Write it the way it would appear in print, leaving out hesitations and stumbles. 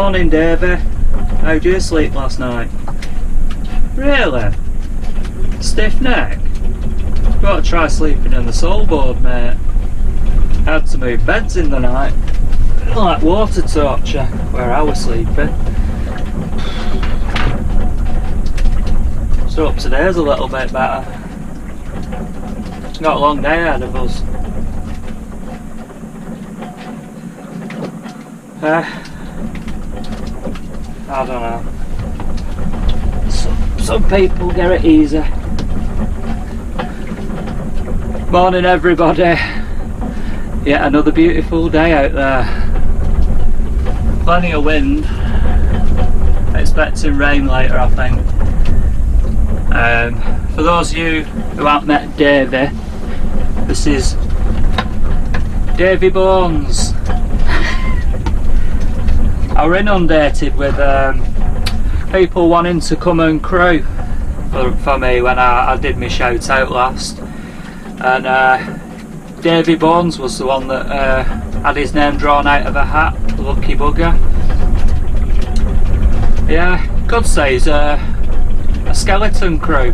Morning, Davey. How'd you sleep last night? Really? Stiff neck? Got to try sleeping in the soul board, mate. Had to move beds in the night. Like water torture where I was sleeping. So up today's a little bit better. Got a long day ahead of us. I don't know. Some people get it easy. Morning, everybody. Yet another beautiful day out there. Plenty of wind. Expecting rain later, I think. For those of you who haven't met Davey, this is Davey Bones. I were inundated with people wanting to come and crew for me when I did my shout out last, and Davey Bones was the one that had his name drawn out of a hat. Lucky bugger. Yeah, could say he's a skeleton crew.